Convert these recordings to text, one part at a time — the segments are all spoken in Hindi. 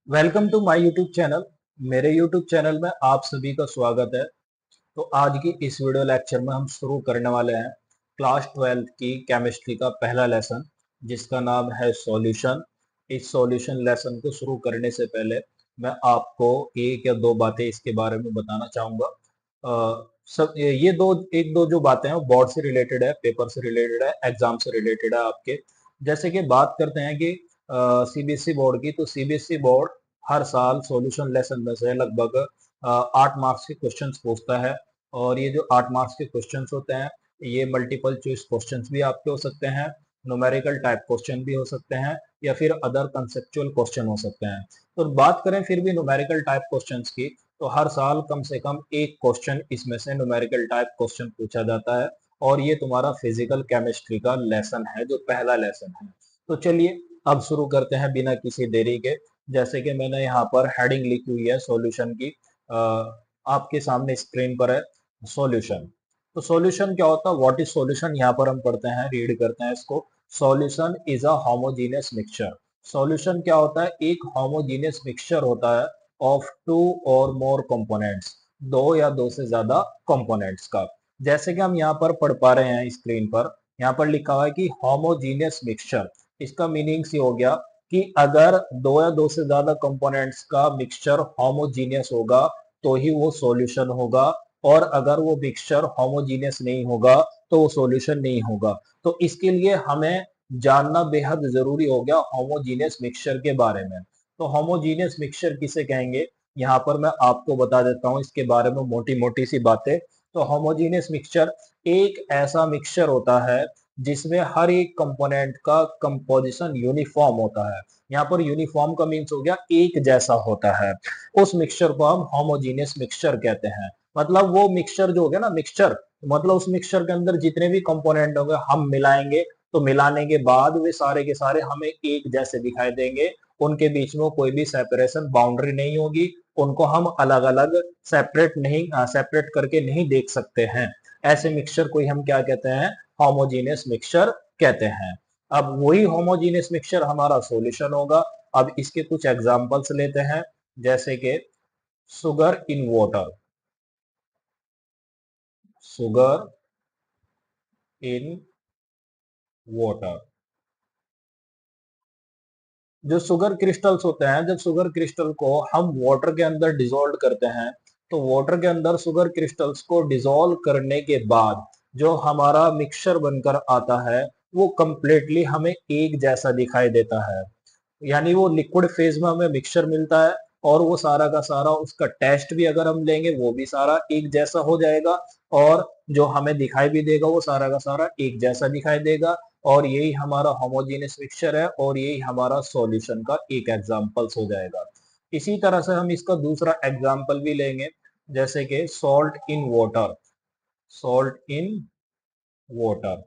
Welcome to my YouTube channel. मेरे यूट्यूब चैनल में आप सभी का स्वागत है। तो आज की इस वीडियो लेक्चर में हम शुरू करने वाले हैं क्लास 12th की केमिस्ट्री का पहला लेसन, जिसका नाम है सॉल्यूशन। इस सॉल्यूशन लेसन को शुरू करने से पहले मैं आपको एक या दो बातें इसके बारे में बताना चाहूंगा। सब ये दो एक दो जो बातें हैं वो बोर्ड से रिलेटेड है, पेपर से रिलेटेड है, एग्जाम से रिलेटेड है आपके। जैसे कि बात करते हैं कि सीबीएसई बोर्ड की, तो सीबीएसई बोर्ड हर साल सॉल्यूशन लेसन में से लगभग 8 मार्क्स के क्वेश्चंस पूछता है। और ये जो 8 मार्क्स के क्वेश्चंस होते हैं, ये मल्टीपल चॉइस क्वेश्चंस भी आपके हो सकते हैं, न्यूमेरिकल टाइप क्वेश्चन भी हो सकते हैं, या फिर अदर कंसेप्चुअल क्वेश्चन हो सकते हैं। तो बात करें फिर भी न्यूमेरिकल टाइप क्वेश्चंस की, तो हर साल कम से कम एक क्वेश्चन इसमें से न्यूमेरिकल टाइप क्वेश्चन पूछा जाता है। और ये तुम्हारा फिजिकल केमिस्ट्री का लेसन है, जो पहला लेसन है। तो चलिए अब शुरू करते हैं बिना किसी देरी के। जैसे कि मैंने यहाँ पर हेडिंग लिखी हुई है सॉल्यूशन की, आपके सामने स्क्रीन पर है सॉल्यूशन। तो सॉल्यूशन क्या होता है, व्हाट इज सॉल्यूशन, यहाँ पर हम पढ़ते हैं, रीड करते हैं इसको। Solution is a homogeneous mixture. Solution क्या होता है, एक होमोजेनियस मिक्सचर होता है ऑफ टू और मोर कंपोनेंट्स, दो या दो से ज्यादा कंपोनेंट्स का। जैसे कि हम यहाँ पर पढ़ पा रहे हैं स्क्रीन पर, यहाँ पर लिखा हुआ है कि होमोजेनियस मिक्सचर। इसका मीनिंग सी हो गया कि अगर दो या दो से ज्यादा कंपोनेंट्स का मिक्सचर होमोजीनियस होगा तो ही वो सॉल्यूशन होगा, और अगर वो मिक्सचर होमोजीनियस नहीं होगा तो वो सॉल्यूशन नहीं होगा। तो इसके लिए हमें जानना बेहद जरूरी हो गया होमोजीनियस मिक्सचर के बारे में। तो होमोजीनियस मिक्सचर किसे कहेंगे, यहाँ पर मैं आपको बता देता हूँ इसके बारे में मोटी मोटी सी बातें। तो होमोजीनियस मिक्सचर एक ऐसा मिक्सचर होता है जिसमें हर एक कंपोनेंट का कंपोजिशन यूनिफॉर्म होता है। यहाँ पर यूनिफॉर्म का मीन्स हो गया एक जैसा होता है। उस मिक्सचर को हम होमोजीनियस मिक्सचर कहते हैं। मतलब वो मिक्सचर जो हो गया ना, मिक्सचर मतलब उस मिक्सचर के अंदर जितने भी कंपोनेंट होंगे हम मिलाएंगे, तो मिलाने के बाद वे सारे के सारे हमें एक जैसे दिखाई देंगे। उनके बीच में कोई भी सेपरेशन बाउंड्री नहीं होगी, उनको हम अलग अलग सेपरेट करके नहीं देख सकते हैं। ऐसे मिक्सचर को ही हम क्या कहते हैं, होमोजीनियस मिक्सचर कहते हैं। अब वही होमोजीनियस मिक्सचर हमारा सॉल्यूशन होगा। अब इसके कुछ एग्जांपल्स लेते हैं, जैसे कि sugar in water. Sugar in water, जो शुगर क्रिस्टल्स होते हैं, जब शुगर क्रिस्टल को हम वाटर के अंदर डिसॉल्व करते हैं, तो वाटर के अंदर शुगर क्रिस्टल्स को डिसॉल्व करने के बाद जो हमारा मिक्सचर बनकर आता है वो कंप्लीटली हमें एक जैसा दिखाई देता है। यानी वो लिक्विड फेज में हमें मिक्सचर मिलता है, और वो सारा का सारा उसका टेस्ट भी अगर हम लेंगे वो भी सारा एक जैसा हो जाएगा, और जो हमें दिखाई भी देगा वो सारा का सारा एक जैसा दिखाई देगा। और यही हमारा होमोजेनियस मिक्सचर है, और यही हमारा सॉल्यूशन का एक एग्जांपल्स हो जाएगा। इसी तरह से हम इसका दूसरा एग्जांपल भी लेंगे, जैसे कि salt in water. Salt in water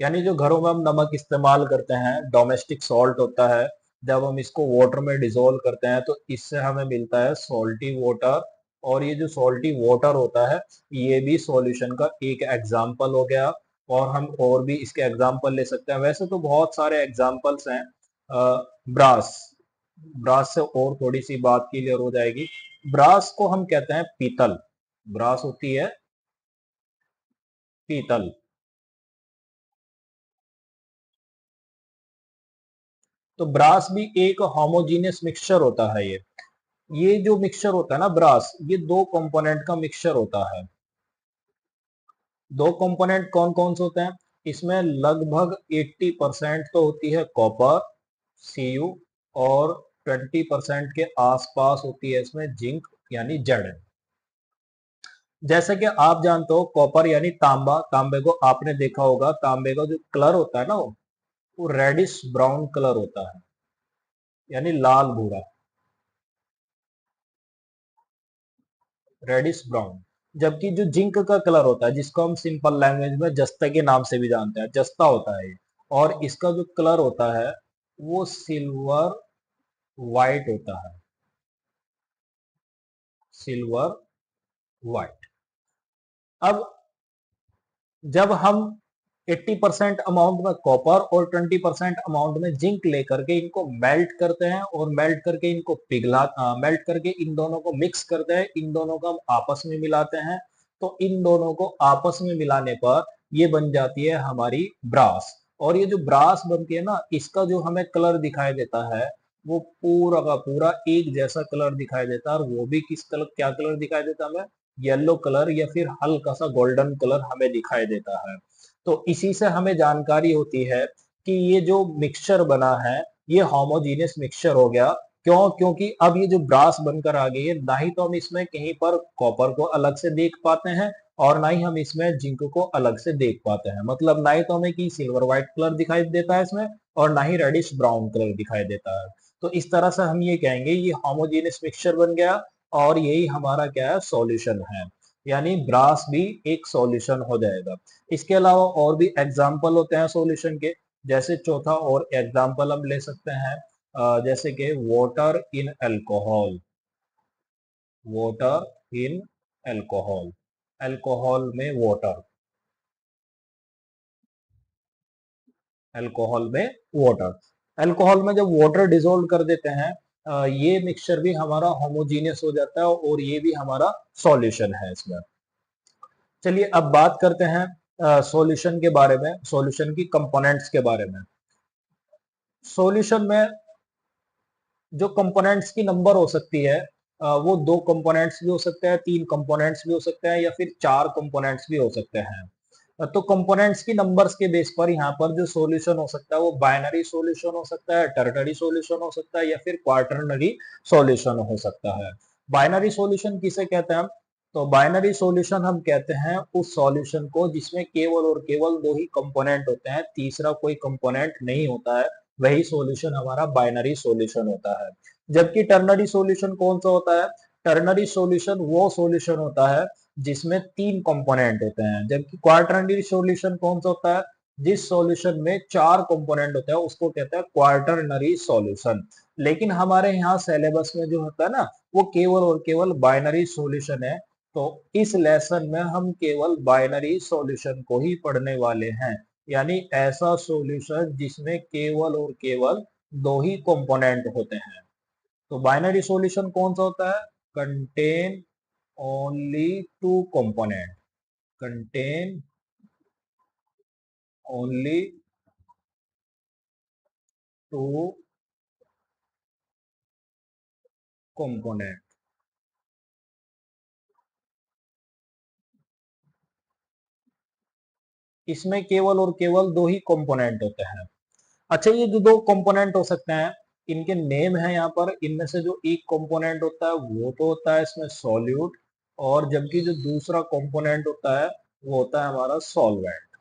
यानी जो घरों में हम नमक इस्तेमाल करते हैं, डोमेस्टिक सॉल्ट होता है। जब हम इसको वाटर में डिसॉल्व करते हैं तो इससे हमें मिलता है सॉल्टी वाटर। और ये जो सॉल्टी वाटर होता है, ये भी सॉल्यूशन का एक एग्जाम्पल हो गया। और हम और भी इसके एग्जाम्पल ले सकते हैं, वैसे तो बहुत सारे एग्जाम्पल्स हैं। ब्रास, ब्रास से और थोड़ी सी बात क्लियर हो जाएगी। ब्रास को हम कहते हैं पीतल। ब्रास होती है पीतल। तो ब्रास भी एक होमोजीनियस मिक्सचर होता है। ये जो मिक्सचर होता है ना ब्रास, ये दो कंपोनेंट का मिक्सचर होता है। दो कंपोनेंट कौन कौन से होते हैं, इसमें लगभग 80% तो होती है कॉपर, Cu, और 20% के आसपास होती है इसमें जिंक यानी Zn। जैसे कि आप जानते हो कॉपर यानी तांबा, तांबे को आपने देखा होगा, तांबे का जो कलर होता है ना वो रेडिश ब्राउन कलर होता है, यानी लाल भूरा, रेडिश ब्राउन। जबकि जो जिंक का कलर होता है, जिसको हम सिंपल लैंग्वेज में जस्ता के नाम से भी जानते हैं, जस्ता होता है ये। और इसका जो कलर होता है वो सिल्वर वाइट होता है, सिल्वर वाइट। अब जब हम 80% अमाउंट में कॉपर और 20% अमाउंट में जिंक लेकर के इनको मेल्ट करते हैं और मेल्ट करके इनको मेल्ट करके इन दोनों को मिक्स करते हैं, इन दोनों को हम आपस में मिलाते हैं। तो इन दोनों को आपस में मिलाने पर ये बन जाती है हमारी ब्रास। और ये जो ब्रास बनती है ना, इसका जो हमें कलर दिखाई देता है वो पूरा का पूरा एक जैसा कलर दिखाई देता है। और वो भी किस कलर, क्या कलर दिखाई देता है हमें? येलो कलर या फिर हल्का सा गोल्डन कलर हमें दिखाई देता है। तो इसी से हमें जानकारी होती है कि ये जो मिक्सचर बना है ये होमोजेनियस मिक्सचर हो गया। क्यों? क्योंकि अब ये जो ब्रास बनकर आ गई है, ना ही तो हम इसमें कहीं पर कॉपर को अलग से देख पाते हैं और ना ही हम इसमें जिंक को अलग से देख पाते हैं। मतलब ना ही तो हमें कि सिल्वर व्हाइट कलर दिखाई देता है इसमें और ना ही रेडिश ब्राउन कलर दिखाई देता है। तो इस तरह से हम ये कहेंगे ये होमोजेनियस मिक्सचर बन गया और यही हमारा क्या है? सॉल्यूशन है। यानी ब्रास भी एक सॉल्यूशन हो जाएगा। इसके अलावा और भी एग्जाम्पल होते हैं सॉल्यूशन के। जैसे चौथा और एग्जाम्पल हम ले सकते हैं, जैसे कि water in alcohol. Water in alcohol, alcohol में वाटर, अल्कोहल में वाटर, अल्कोहल में जब वाटर डिसोल्व कर देते हैं, ये मिक्सचर भी हमारा होमोजीनियस हो जाता है और ये भी हमारा सॉल्यूशन है इसमें। चलिए अब बात करते हैं सॉल्यूशन के बारे में, सॉल्यूशन की कंपोनेंट्स के बारे में। सॉल्यूशन में जो कंपोनेंट्स की नंबर हो सकती है, वो दो कंपोनेंट्स भी हो सकते हैं, तीन कंपोनेंट्स भी हो सकते हैं या फिर चार कंपोनेंट्स भी हो सकते हैं। तो कंपोनेंट्स की नंबर्स के बेस पर यहाँ पर जो सॉल्यूशन हो सकता है वो बाइनरी सॉल्यूशन हो सकता है, टर्टरी सॉल्यूशन हो सकता है या फिर क्वार्टरनरी सॉल्यूशन हो सकता है। बाइनरी सॉल्यूशन किसे कहते हैं हम? तो बाइनरी सॉल्यूशन हम कहते हैं उस सॉल्यूशन को जिसमें केवल और केवल दो ही कंपोनेंट होते हैं, तीसरा कोई कंपोनेंट नहीं होता है, वही सॉल्यूशन हमारा बाइनरी सॉल्यूशन होता है। जबकि टर्नरी सॉल्यूशन कौन सा होता है? टर्नरी सॉल्यूशन वो सॉल्यूशन होता है जिसमें तीन कंपोनेंट होते हैं। जबकि क्वार्टरनरी सॉल्यूशन कौन सा होता है? जिस सॉल्यूशन में चार कंपोनेंट होते हैं उसको कहते हैं क्वार्टरनरी सॉल्यूशन। लेकिन हमारे यहाँ सिलेबस में जो होता है ना, वो केवल और केवल बाइनरी सॉल्यूशन है। तो इस लेसन में हम केवल बाइनरी सॉल्यूशन को ही पढ़ने वाले हैं। यानी ऐसा सॉल्यूशन जिसमें केवल और केवल दो ही कंपोनेंट होते हैं। तो बाइनरी सॉल्यूशन कौन सा होता है? Contain only two component, contain only two component. इसमें केवल और केवल दो ही कंपोनेंट होते हैं। अच्छा, ये जो दो कंपोनेंट हो सकते हैं इनके नेम है यहाँ पर। इनमें से जो एक कंपोनेंट होता है वो तो होता है इसमें सॉल्यूट, और जबकि जो दूसरा कंपोनेंट होता है वो होता है हमारा सॉल्वेंट।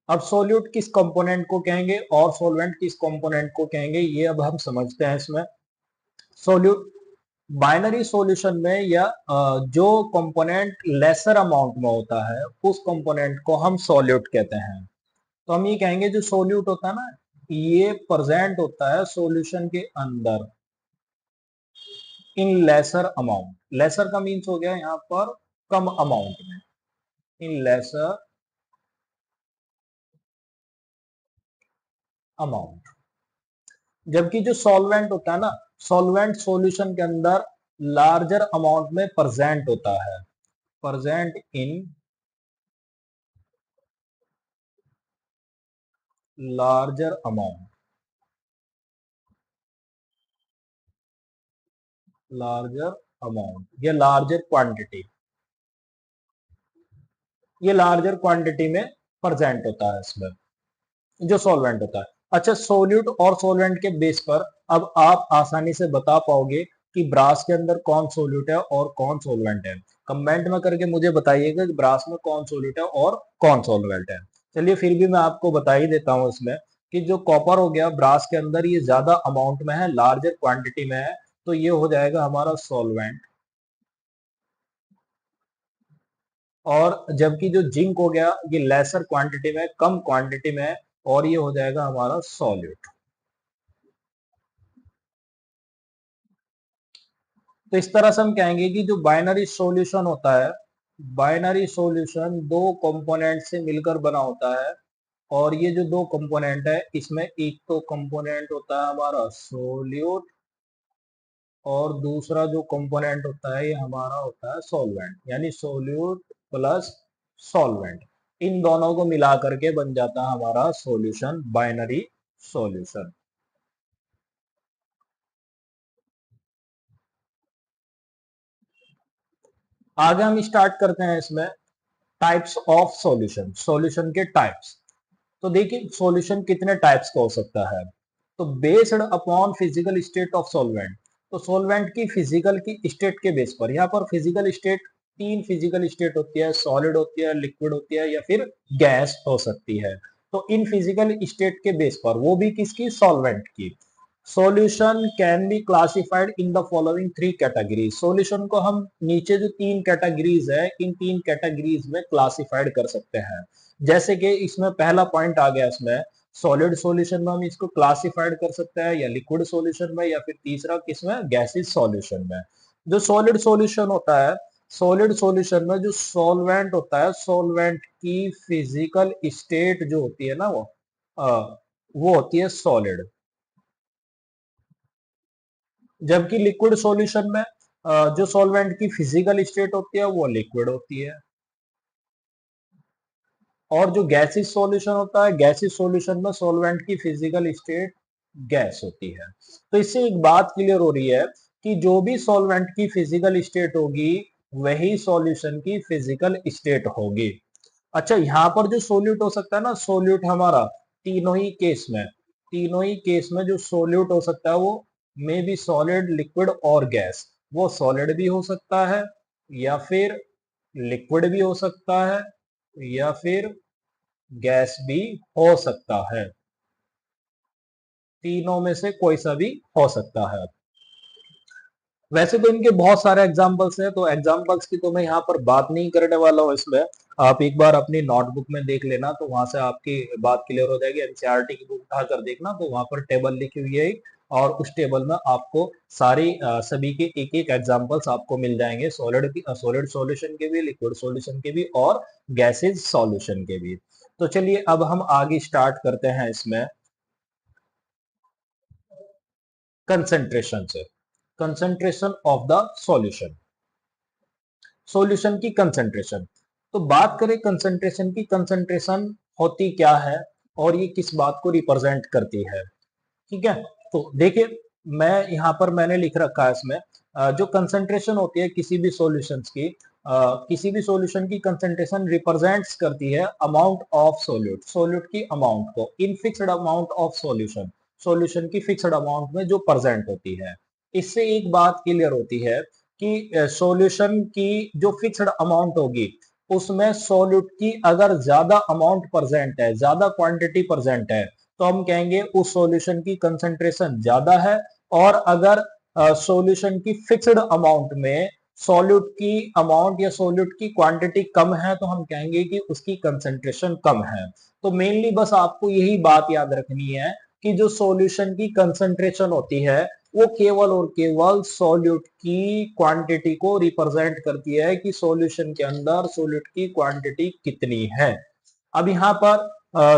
अब सॉल्यूट किस कंपोनेंट को कहेंगे और सॉल्वेंट किस कंपोनेंट को कहेंगे ये अब हम समझते हैं इसमें। सॉल्यूट बाइनरी सॉल्यूशन में या जो कंपोनेंट लेसर अमाउंट में होता है उस कंपोनेंट को हम सॉल्यूट कहते हैं। तो हम ये कहेंगे जो सॉल्यूट होता है ना, ये प्रेजेंट होता है सॉल्यूशन के अंदर इन लेसर अमाउंट। लेसर का मीन्स हो गया यहाँ पर कम अमाउंट में, इन लेसर अमाउंट। जबकि जो सॉल्वेंट होता है ना, सॉल्वेंट सॉल्यूशन के अंदर लार्जर अमाउंट में प्रेजेंट होता है, present in larger amount, larger amount या लार्जर क्वांटिटी, ये लार्जर क्वांटिटी में प्रेजेंट होता है इसमें जो सॉल्वेंट होता है। अच्छा, सोल्यूट और सॉल्वेंट के बेस पर अब आप आसानी से बता पाओगे कि ब्रास के अंदर कौन सोल्यूट है और कौन सॉल्वेंट है। कमेंट में करके मुझे बताइएगा कि ब्रास में कौन सोल्यूट है और कौन सॉल्वेंट है। चलिए फिर भी मैं आपको बता ही देता हूँ इसमें कि जो कॉपर हो गया ब्रास के अंदर ये ज्यादा अमाउंट में है, लार्जर क्वांटिटी में है, तो ये हो जाएगा हमारा सॉल्वेंट। और जबकि जो जिंक हो गया ये लेसर क्वांटिटी में, कम क्वांटिटी में है, और ये हो जाएगा हमारा सॉल्यूट। तो इस तरह से हम कहेंगे कि जो बाइनरी सॉल्यूशन होता है, बाइनरी सॉल्यूशन दो कंपोनेंट से मिलकर बना होता है। और ये जो दो कंपोनेंट है, इसमें एक तो कंपोनेंट होता है हमारा सोल्यूट, और दूसरा जो कंपोनेंट होता है ये हमारा होता है सॉल्वेंट, यानी सोल्यूट प्लस सॉल्वेंट। इन दोनों को मिला करके बन जाता है हमारा सॉल्यूशन, बाइनरी सॉल्यूशन। आगे हम स्टार्ट करते हैं इसमें टाइप्स ऑफ सॉल्यूशन, सॉल्यूशन के टाइप्स। तो देखिए सॉल्यूशन कितने टाइप्स का हो सकता है। तो based upon physical state of solvent, तो सॉल्वेंट की फिजिकल की स्टेट के बेस पर, यहाँ पर फिजिकल स्टेट, तीन फिजिकल स्टेट होती है, सॉलिड होती है, लिक्विड होती है, या फिर गैस हो सकती है। तो इन फिजिकल स्टेट के बेस पर, वो भी किसकी, सॉल्वेंट की, solution can be classified in the following three categories. Solution को हम नीचे जो तीन कैटेगरीज है, इन तीन कैटेगरीज में क्लासिफाइड कर सकते हैं। जैसे कि इसमें पहला पॉइंट आ गया, इसमें सॉलिड सॉल्यूशन में हम इसको क्लासिफाइड कर सकते हैं, या लिक्विड सॉल्यूशन में, या फिर तीसरा किसमें, गैसियस सॉल्यूशन में। जो सॉलिड सॉल्यूशन होता है, सॉलिड सॉल्यूशन में जो सॉल्वेंट होता है, सॉल्वेंट की फिजिकल स्टेट जो होती है ना, वो होती है सॉलिड। जबकि लिक्विड सॉल्यूशन में जो सॉल्वेंट की फिजिकल स्टेट होती है वो लिक्विड होती है। और जो गैसियस सॉल्यूशन होता है, गैसियस सॉल्यूशन में सॉल्वेंट की फिजिकल स्टेट गैस होती है। तो इससे एक बात क्लियर हो रही है कि जो भी सॉल्वेंट की फिजिकल स्टेट होगी, वही सॉल्यूशन की फिजिकल स्टेट होगी। अच्छा, यहाँ पर जो सोल्यूट हो सकता है ना, सोल्यूट हमारा तीनों ही केस में, तीनों ही केस में जो सोल्यूट हो सकता है वो मे बी सॉलिड, लिक्विड और गैस। वो सॉलिड भी हो सकता है, या फिर लिक्विड भी हो सकता है, या फिर गैस भी हो सकता है। तीनों में से कोई सा भी हो सकता है। वैसे तो इनके बहुत सारे एग्जाम्पल्स हैं, तो एग्जाम्पल्स की तो मैं यहाँ पर बात नहीं करने वाला हूँ इसमें। आप एक बार अपनी नोटबुक में देख लेना, तो वहां से आपकी बात क्लियर हो जाएगी। एनसीईआरटी की बुक उठाकर देखना, तो वहां पर टेबल लिखी हुई है, और उस टेबल में आपको सारी सभी के एक एक एग्जाम्पल्स आपको मिल जाएंगे, सॉलिड की, सॉलिड सॉल्यूशन के भी, लिक्विड सॉल्यूशन के भी, और गैसेज सॉल्यूशन के भी। तो चलिए अब हम आगे स्टार्ट करते हैं इसमें कंसंट्रेशन से। Concentration of the solution, solution की कंसंट्रेशन। तो बात करें कंसंट्रेशन की, कंसंट्रेशन होती क्या है और ये किस बात को रिप्रेजेंट करती है, ठीक है। तो देखिए, मैं यहाँ पर मैंने लिख रखा है इसमें, जो कंसंट्रेशन होती है किसी भी सॉल्यूशंस की, किसी भी सॉल्यूशन की कंसंट्रेशन रिप्रेजेंट्स करती है अमाउंट ऑफ सोल्यूट, सोल्यूट की अमाउंट को in fixed amount of solution, solution की फिक्स्ड अमाउंट में जो प्रेजेंट होती है। इससे एक बात क्लियर होती है कि सॉल्यूशन की जो फिक्स्ड अमाउंट होगी, उसमें सॉल्यूट की अगर ज्यादा अमाउंट प्रेजेंट है, ज्यादा क्वांटिटी प्रेजेंट है, तो हम कहेंगे उस सॉल्यूशन की कंसंट्रेशन ज्यादा है। और अगर सॉल्यूशन की फिक्स्ड अमाउंट में सॉल्यूट की अमाउंट या सॉल्यूट की क्वांटिटी कम है, तो हम कहेंगे कि उसकी कंसंट्रेशन कम है। तो मेनली बस आपको यही बात याद रखनी है कि जो सॉल्यूशन की कंसंट्रेशन होती है, वो केवल और केवल सॉल्यूट की क्वांटिटी को रिप्रेजेंट करती है कि सॉल्यूशन के अंदर सॉल्यूट की क्वांटिटी कितनी है। अब यहाँ पर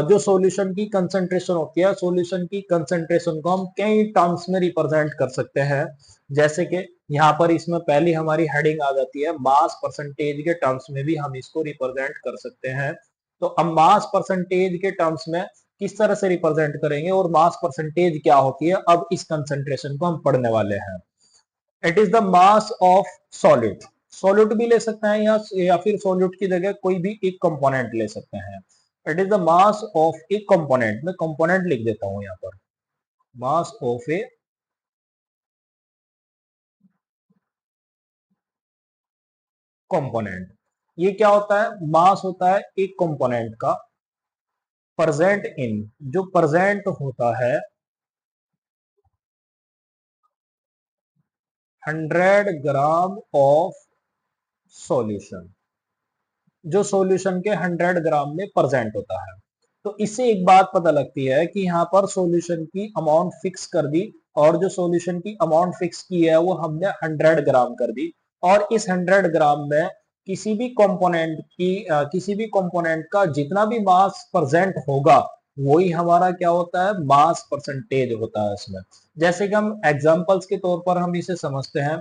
जो सॉल्यूशन की कंसंट्रेशन होती है, सॉल्यूशन की कंसंट्रेशन को हम कई टर्म्स में रिप्रेजेंट कर सकते हैं। जैसे कि यहाँ पर इसमें पहली हमारी हेडिंग आ जाती है, मास परसेंटेज के टर्म्स में भी हम इसको रिप्रेजेंट कर सकते हैं। तो अब मास परसेंटेज के टर्म्स में किस तरह से रिप्रेजेंट करेंगे और मास परसेंटेज क्या होती है, अब इस कंसंट्रेशन को हम पढ़ने वाले हैं। It is the mass of solid, solid भी ले सकते हैं, या फिर सॉलिड की जगह कोई भी एक कंपोनेंट ले सकते हैं। It is the mass of A component, मैं कंपोनेंट लिख देता हूं यहाँ पर, मास ऑफ ए कंपोनेंट। ये क्या होता है, मास होता है एक कंपोनेंट का प्रेजेंट इन, जो प्रेजेंट होता है 100 ग्राम ऑफ सॉल्यूशन, जो सॉल्यूशन के 100 ग्राम में प्रेजेंट होता है। तो इससे एक बात पता लगती है कि यहाँ पर सॉल्यूशन की अमाउंट फिक्स कर दी और जो सॉल्यूशन की अमाउंट फिक्स की है वो हमने 100 ग्राम कर दी, और इस 100 ग्राम में किसी भी कंपोनेंट का जितना भी मास प्रेजेंट होगा वही हमारा क्या होता है, मास परसेंटेज होता है इसमें। जैसे कि हम एग्जांपल्स के तौर पर हम इसे समझते हैं।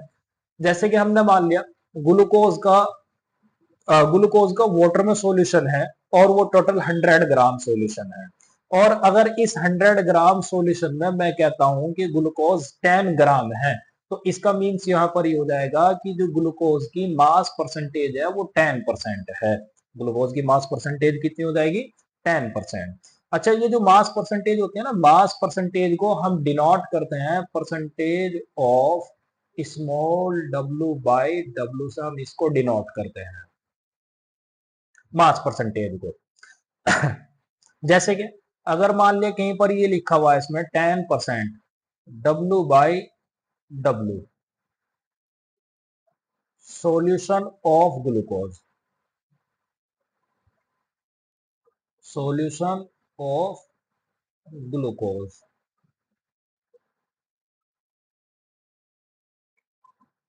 जैसे कि हमने मान लिया ग्लूकोज का ग्लूकोज का वाटर में सॉल्यूशन है और वो टोटल 100 ग्राम सॉल्यूशन है, और अगर इस 100 ग्राम सॉल्यूशन में मैं कहता हूं कि ग्लूकोज 10 ग्राम है, तो इसका मीन्स यहाँ पर ये हो जाएगा कि जो ग्लूकोज की मास परसेंटेज है वो 10% है। ग्लूकोज की मास परसेंटेज कितनी हो जाएगी, 10%। अच्छा, ये जो मास परसेंटेज होती है ना, मास परसेंटेज को हम डिनोट करते हैं percentage of small W by W से हम इसको डिनोट करते हैं मास परसेंटेज को। जैसे कि अगर मान लिया कहीं पर ये लिखा हुआ है इसमें 10% W by W solution of glucose, solution of glucose.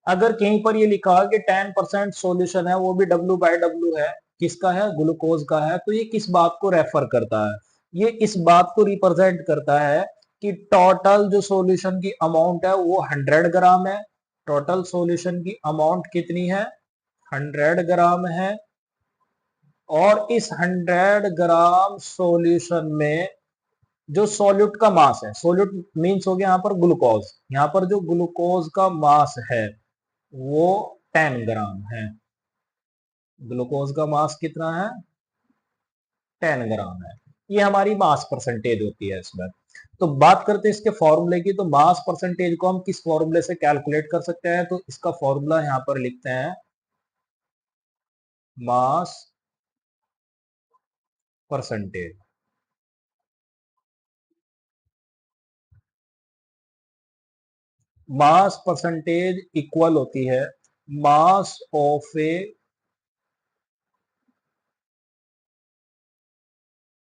अगर कहीं पर ये लिखा है कि 10% सॉल्यूशन है, वो भी डब्ल्यू बाई डब्ल्यू है, किसका है, ग्लूकोज का है, तो ये किस बात को रेफर करता है, ये इस बात को रिप्रेजेंट करता है कि टोटल जो सॉल्यूशन की अमाउंट है वो 100 ग्राम है। टोटल सॉल्यूशन की अमाउंट कितनी है, 100 ग्राम है, और इस 100 ग्राम सॉल्यूशन में जो सॉल्यूट का मास है, सॉल्यूट मींस हो गया यहाँ पर ग्लूकोज, यहाँ पर जो ग्लूकोज का मास है वो 10 ग्राम है। ग्लूकोज का मास कितना है, 10 ग्राम है। ये हमारी मास परसेंटेज होती है इसमें। तो बात करते हैं इसके फॉर्मूले की, तो मास परसेंटेज को हम किस फॉर्मूले से कैलकुलेट कर सकते हैं, तो इसका फॉर्मूला यहां पर लिखते हैं mass percentage. Mass percentage equal होती है mass of A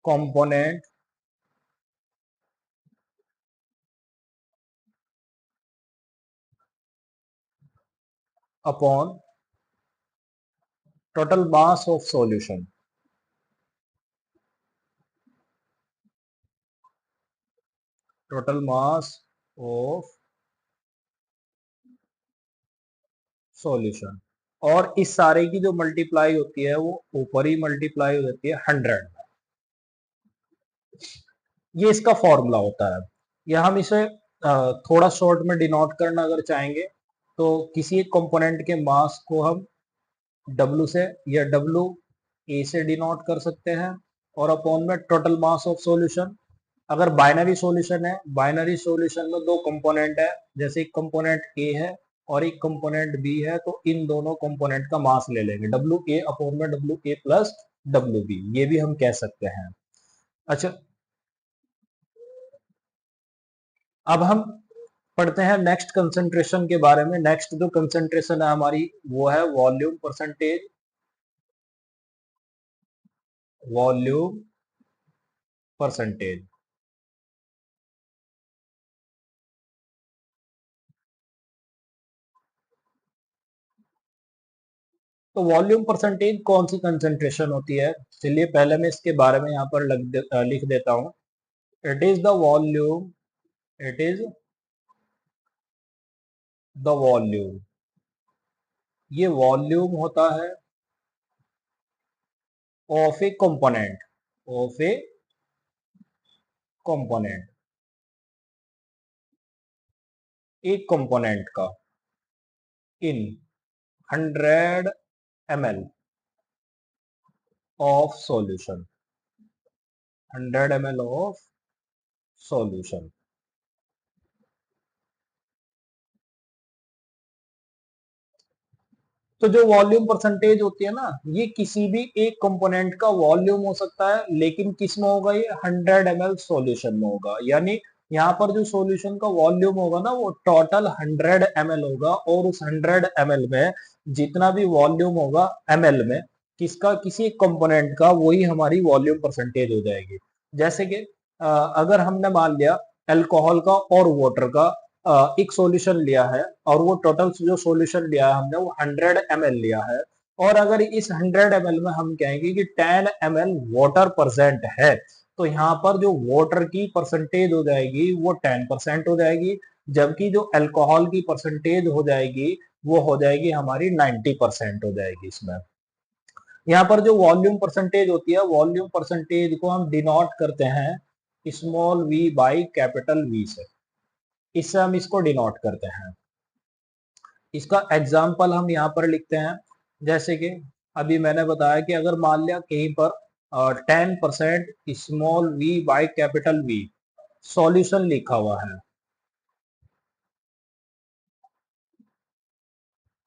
component upon total mass of solution. Total mass of solution, और इस सारे की जो मल्टीप्लाई होती है वो ऊपर ही मल्टीप्लाई हो जाती है 100। ये इसका फॉर्मूला होता है। या हम इसे थोड़ा शॉर्ट में डिनोट करना अगर चाहेंगे, तो किसी एक कंपोनेंट के मास को हम W से या W A से डिनोट कर सकते हैं, और अपॉन में टोटल मास ऑफ सॉल्यूशन। अगर बाइनरी सॉल्यूशन है, बाइनरी सॉल्यूशन में दो कंपोनेंट है, जैसे एक कंपोनेंट A है और एक कंपोनेंट B है, तो इन दोनों कंपोनेंट का मास ले लेंगे WA अपॉन में WA प्लस WB, ये भी हम कह सकते हैं। अच्छा, अब हम पढ़ते हैं नेक्स्ट कंसंट्रेशन के बारे में। नेक्स्ट जो कंसंट्रेशन है हमारी वो है वॉल्यूम परसेंटेज, वॉल्यूम परसेंटेज। तो वॉल्यूम परसेंटेज कौन सी कंसंट्रेशन होती है, चलिए पहले मैं इसके बारे में यहाँ पर लिख देता हूं। It is the volume, it is the volume, ये वॉल्यूम होता है of A component, of A component, एक कंपोनेंट का इन 100 ml of solution, 100 ml of solution. तो जो वॉल्यूम परसेंटेज होती है ना, ये किसी भी एक कंपोनेंट का वॉल्यूम हो सकता है, लेकिन किस में होगा, ये 100 ml सॉल्यूशन में होगा। यानी यहाँ पर जो सॉल्यूशन का वॉल्यूम होगा ना वो टोटल 100 ml होगा, और उस 100 ml में जितना भी वॉल्यूम होगा ml में किसका, किसी एक कंपोनेंट का, वही हमारी वॉल्यूम परसेंटेज हो जाएगी। जैसे कि अगर हमने मान लिया अल्कोहल का और वाटर का एक सॉल्यूशन लिया है और वो टोटल जो सॉल्यूशन लिया है हमने वो 100 ml लिया है, और अगर इस 100 ml में हम कहेंगे कि 10 ml वाटर परसेंट है, तो यहाँ पर जो वाटर की परसेंटेज हो जाएगी वो 10% हो जाएगी, जबकि जो अल्कोहल की परसेंटेज हो जाएगी वो हो जाएगी हमारी 90% हो जाएगी इसमें। यहाँ पर जो वॉल्यूम परसेंटेज होती है, वॉल्यूम परसेंटेज को हम डिनोट करते हैं small V by capital V से, इससे हम इसको डिनोट करते हैं। इसका एग्जाम्पल हम यहाँ पर लिखते हैं, जैसे कि अभी मैंने बताया कि अगर मान लिया कहीं पर 10% small V by capital V solution लिखा हुआ है,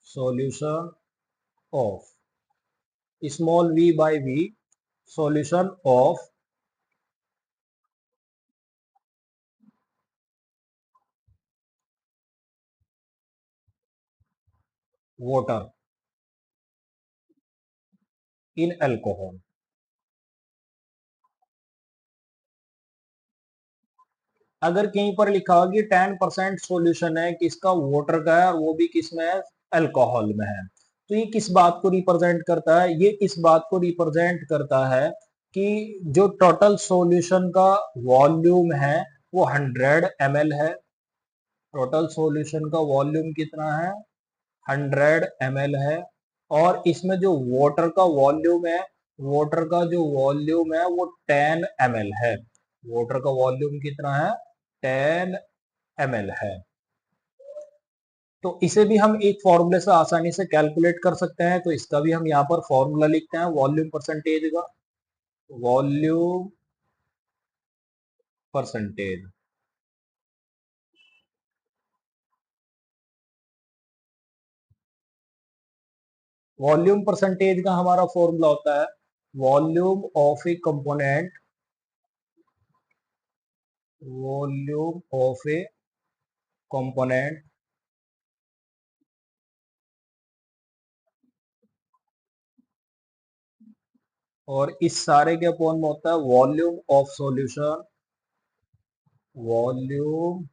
solution of small V by V solution of water in alcohol. अगर कहीं पर लिखा होगा कि 10% सॉल्यूशन है किसका, वाटर का है, और वो भी किस में है, अल्कोहल में है, तो ये किस बात को रिप्रेजेंट करता है, ये इस बात को रिप्रेजेंट करता है कि जो टोटल सॉल्यूशन का वॉल्यूम है वो 100 ml है। टोटल सॉल्यूशन का वॉल्यूम कितना है, 100 ml है, और इसमें जो वाटर का वॉल्यूम है, वाटर का जो वॉल्यूम है वो 10 ml है। वाटर का वॉल्यूम कितना है, 10 ml है। तो इसे भी हम एक फॉर्मूले से आसानी से कैलकुलेट कर सकते हैं, तो इसका भी हम यहाँ पर फॉर्मूला लिखते हैं वॉल्यूम परसेंटेज का, वॉल्यूम परसेंटेज। वॉल्यूम परसेंटेज का हमारा फॉर्मूला होता है volume of A component, volume of A component और इस सारे के अपॉन में होता है volume of solution, volume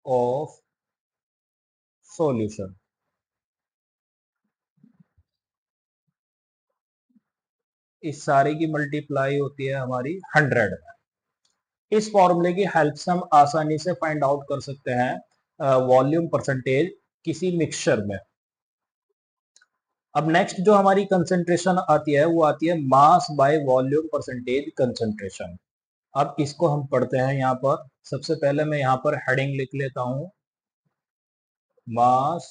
of solution. इस सारे की मल्टीप्लाई होती है हमारी 100। इस फॉर्मूले की हेल्प से हम आसानी से फाइंड आउट कर सकते हैं वॉल्यूम परसेंटेज किसी मिक्सचर में। अब नेक्स्ट जो हमारी कंसेंट्रेशन आती है वो आती है mass by volume percentage concentration. अब इसको हम पढ़ते हैं यहाँ पर। सबसे पहले मैं यहाँ पर हेडिंग लिख लेता हूं, मास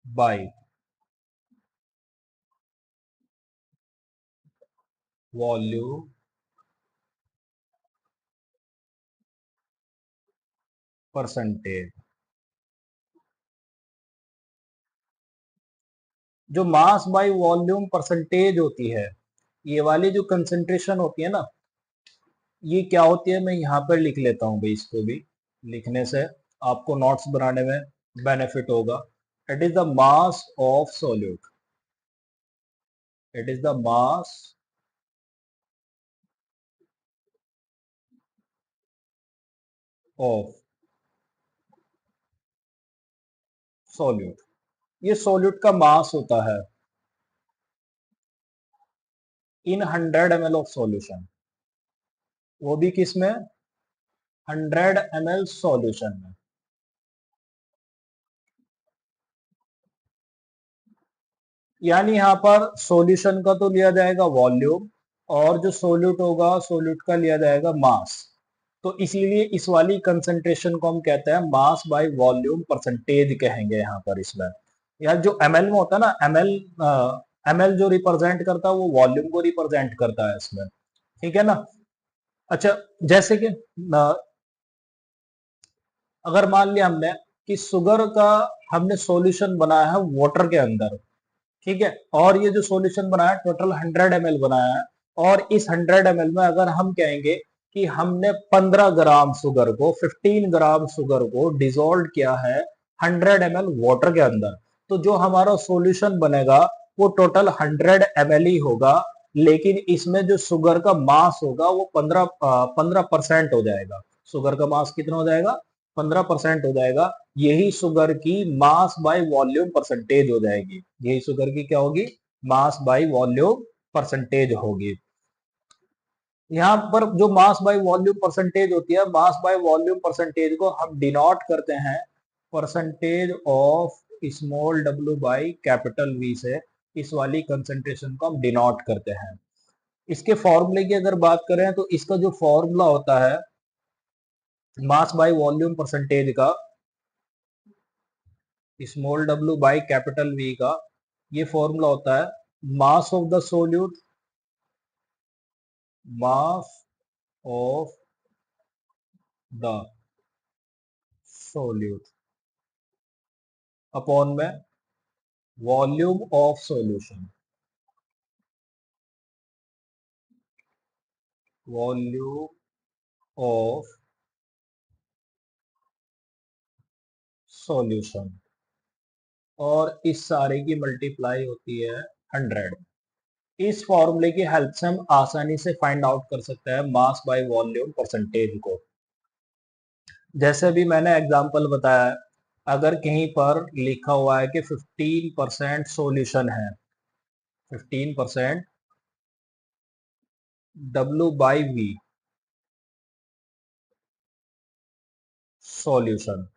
बाय वॉल्यूम परसेंटेज। जो मास बाय वॉल्यूम परसेंटेज होती है, ये वाली जो कंसेंट्रेशन होती है ना, ये क्या होती है मैं यहाँ पर लिख लेता हूँ भाई, इसको भी लिखने से आपको नोट्स बनाने में बेनिफिट होगा। It is the mass of solute, it is the mass of solute. ये सॉल्यूट का मास होता है इन 100 ml ऑफ सॉल्यूशन, वो भी किस में, 100 ml सॉल्यूशन में। यानी यहाँ पर सॉल्यूशन का तो लिया जाएगा वॉल्यूम, और जो सोल्यूट होगा सोल्यूट का लिया जाएगा मास। तो इसीलिए इस वाली कंसंट्रेशन को हम कहते हैं मास बाय वॉल्यूम परसेंटेज कहेंगे यहाँ पर इसमें। यार जो एमएल में होता है ना, एमएल जो रिप्रेजेंट करता है वो वॉल्यूम को रिप्रेजेंट करता है इसमें, ठीक है ना। अच्छा, जैसे कि अगर मान लिया हमने कि शुगर का हमने सॉल्यूशन बनाया है वाटर के अंदर, ठीक है, और ये जो सॉल्यूशन बनाया है टोटल 100 ml बनाया है, और इस 100 ml में अगर हम कहेंगे कि हमने 15 ग्राम शुगर को, 15 ग्राम शुगर को डिजोल्व किया है 100 ml वाटर के अंदर, तो जो हमारा सॉल्यूशन बनेगा वो टोटल 100 ml ही होगा, लेकिन इसमें जो शुगर का मास होगा वो 15% हो जाएगा। शुगर का मास कितना हो जाएगा? 15% हो जाएगा। यही शुगर की मास बाय वॉल्यूम परसेंटेज हो जाएगी। यही शुगर की क्या होगी? मास बाय वॉल्यूम परसेंटेज होगी। यहाँ पर जो मास बाय वॉल्यूम परसेंटेज होती है, मास बाय वॉल्यूम परसेंटेज को हम डिनोट करते हैं percentage of small W by capital V से। इस वाली कंसंट्रेशन को हम डिनोट करते हैं। इसके फॉर्मूले की अगर बात करें तो इसका जो फॉर्मूला होता है मास बाय वॉल्यूम परसेंटेज का, small W by capital V का, ये फॉर्मूला होता है mass of the solute, mass of the solute upon में volume of solution, volume of solution, और इस सारे की मल्टीप्लाई होती है 100। इस फॉर्मूले की हेल्प से हम आसानी से फाइंड आउट कर सकते हैं मास बाय वॉल्यूम परसेंटेज को। जैसे भी मैंने एग्जांपल बताया, अगर कहीं पर लिखा हुआ है कि 15% सॉल्यूशन है, 15% W by V solution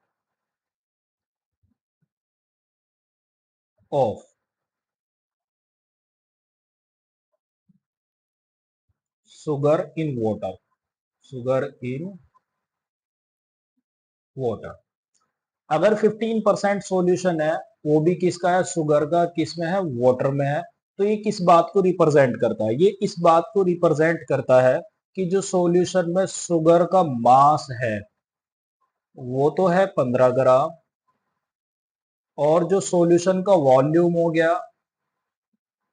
of sugar in water, sugar in water. अगर 15% सॉल्यूशन है, वो भी किसका है? शुगर का। किस में है? वाटर में है। तो ये किस बात को रिप्रेजेंट करता है? ये इस बात को रिप्रेजेंट करता है कि जो सॉल्यूशन में शुगर का मास है वो तो है 15 ग्राम, और जो सॉल्यूशन का वॉल्यूम हो गया,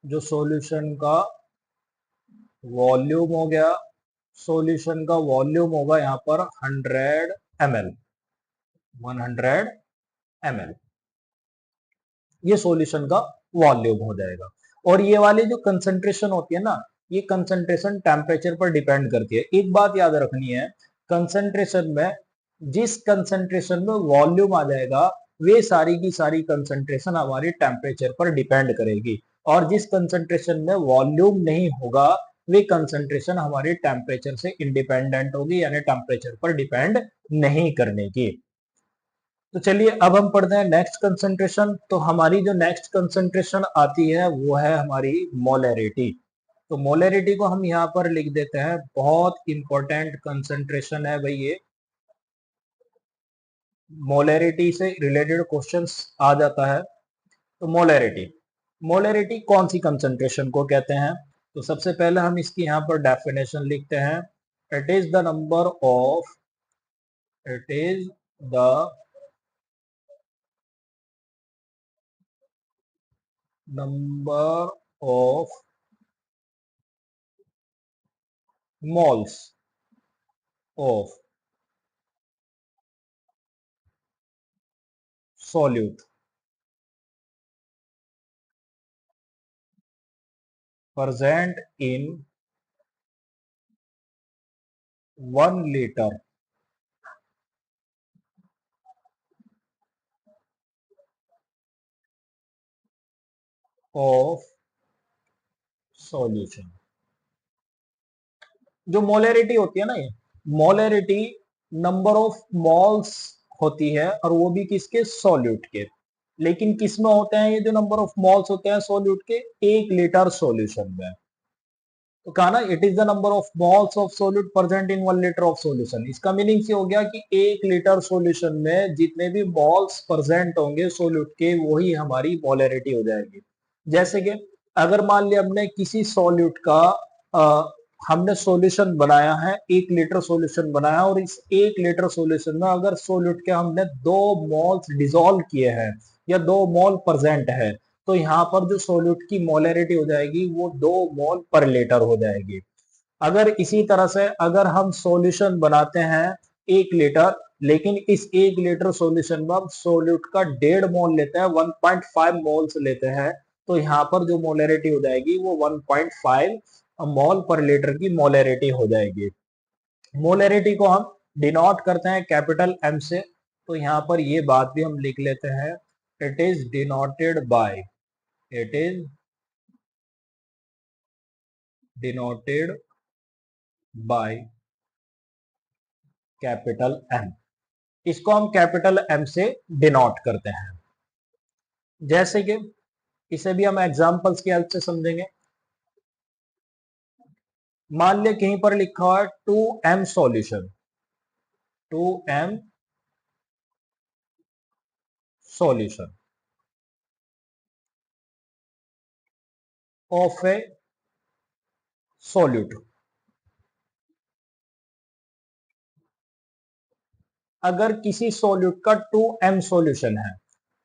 जो सॉल्यूशन का वॉल्यूम हो गया, सॉल्यूशन का वॉल्यूम होगा यहाँ पर 100 ml, 100 ml। ये सॉल्यूशन का वॉल्यूम हो जाएगा। और ये वाली जो कंसंट्रेशन होती है ना, ये कंसंट्रेशन टेम्परेचर पर डिपेंड करती है। एक बात याद रखनी है, कंसंट्रेशन में जिस कंसंट्रेशन में वॉल्यूम आ जाएगा वे सारी की सारी कंसंट्रेशन हमारी टेम्परेचर पर डिपेंड करेगी, और जिस कंसंट्रेशन में वॉल्यूम नहीं होगा वे कंसंट्रेशन हमारी टेम्परेचर से इंडिपेंडेंट होगी, यानी टेम्परेचर पर डिपेंड नहीं करने की। तो चलिए अब हम पढ़ते हैं नेक्स्ट कंसंट्रेशन। तो हमारी जो नेक्स्ट कंसंट्रेशन आती है वो है हमारी मोलैरिटी। तो मोलैरिटी को हम यहाँ पर लिख देते हैं, बहुत इंपॉर्टेंट कंसंट्रेशन है भाई ये। मोलैरिटी से रिलेटेड क्वेश्चंस आ जाता है। तो मोलैरिटी, मोलैरिटी कौन सी कंसंट्रेशन को कहते हैं? तो सबसे पहले हम इसकी यहाँ पर डेफिनेशन लिखते हैं। It is the number of, it is the number of moles of solute present in 1 liter of solution। जो मोलैरिटी होती है ना, ये मोलैरिटी नंबर ऑफ मोल्स होती है, और वो भी किसके? सॉल्यूट के। लेकिन किस में होते हैं ये जो नंबर ऑफ मोल्स होते हैं सॉल्यूट के? 1 लीटर सॉल्यूशन में। तो कहा ना, it is the number of moles of solute present in 1 litre of solution. इसका मीनिंग ये हो गया कि 1 लीटर सॉल्यूशन में जितने भी मोल्स प्रेजेंट होंगे सोल्यूट के, वही हमारी मोलैरिटी हो जाएगी। जैसे कि अगर मान लिया हमने किसी सॉल्यूट का हमने सॉल्यूशन बनाया है, 1 लीटर सॉल्यूशन बनाया, और इस 1 लीटर सॉल्यूशन में अगर सॉल्यूट के हमने 2 मोल्स डिसॉल्व किए हैं या 2 मोल प्रेजेंट है, तो यहाँ पर जो सोल्यूट की मोलैरिटी हो जाएगी वो 2 मोल पर लीटर हो जाएगी। अगर इसी तरह से अगर हम सॉल्यूशन बनाते हैं 1 लीटर, लेकिन इस 1 लीटर सॉल्यूशन में हम सोल्यूट का 1.5 मोल लेते हैं, 1.5 मोल्स लेते हैं, तो यहाँ पर जो मोलैरिटी हो जाएगी वो 1.5 मोल पर लीटर की मोलैरिटी हो जाएगी। मोलैरिटी को हम डिनोट करते हैं कैपिटल एम से, तो यहाँ पर ये बात भी हम लिख लेते हैं, it is denoted by, it is denoted by capital M. इसको हम कैपिटल एम से डिनोट करते हैं। जैसे कि इसे भी हम एग्जांपल्स की हेल्प से समझेंगे। मान लिया कहीं पर लिखा हुआ है 2m solution, 2m solution of A solute. अगर किसी सॉल्यूट का 2m सॉल्यूशन है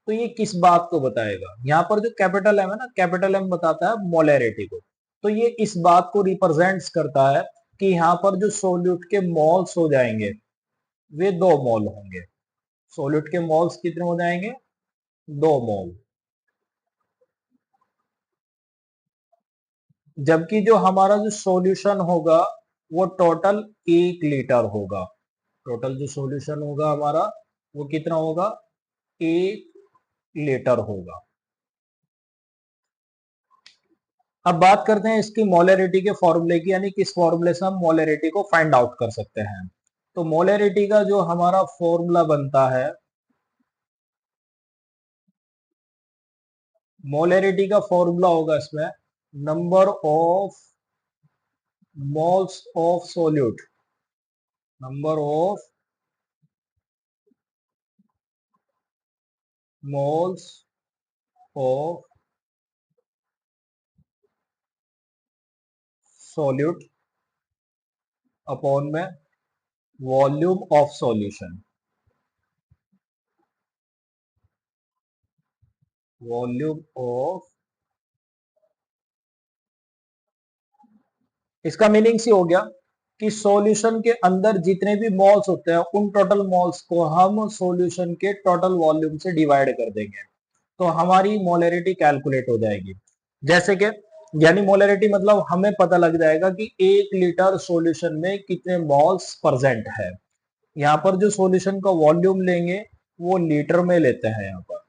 तो ये किस बात को बताएगा? यहाँ पर जो कैपिटल एम है ना, कैपिटल एम बताता है मोलैरिटी को, तो ये इस बात को रिप्रेजेंट्स करता है कि यहाँ पर जो सॉल्यूट के मोल्स हो जाएंगे वे 2 मोल होंगे। सॉल्यूट के मोल्स कितने हो जाएंगे? 2 मोल। जबकि जो हमारा जो सॉल्यूशन होगा वो टोटल 1 लीटर होगा। टोटल जो सॉल्यूशन होगा हमारा वो कितना होगा? 1 लीटर होगा। अब बात करते हैं इसकी मोलैरिटी के फॉर्मूले की, यानी किस फॉर्मूले से हम मोलैरिटी को फाइंड आउट कर सकते हैं। तो मोलैरिटी का जो हमारा फॉर्मूला बनता है, मोलैरिटी का फॉर्मूला होगा इसमें number of moles of solute, number of moles of solute upon में volume of solution, volume of. इसका मीनिंग सी हो गया कि सॉल्यूशन के अंदर जितने भी मोल्स होते हैं उन टोटल मोल्स को हम सॉल्यूशन के टोटल वॉल्यूम से डिवाइड कर देंगे, तो हमारी मोलैरिटी कैलकुलेट हो जाएगी। जैसे कि यानी मोलैरिटी मतलब हमें पता लग जाएगा कि 1 लीटर सॉल्यूशन में कितने मोल्स प्रेजेंट है। यहाँ पर जो सॉल्यूशन का वॉल्यूम लेंगे वो लीटर में लेते हैं यहाँ पर।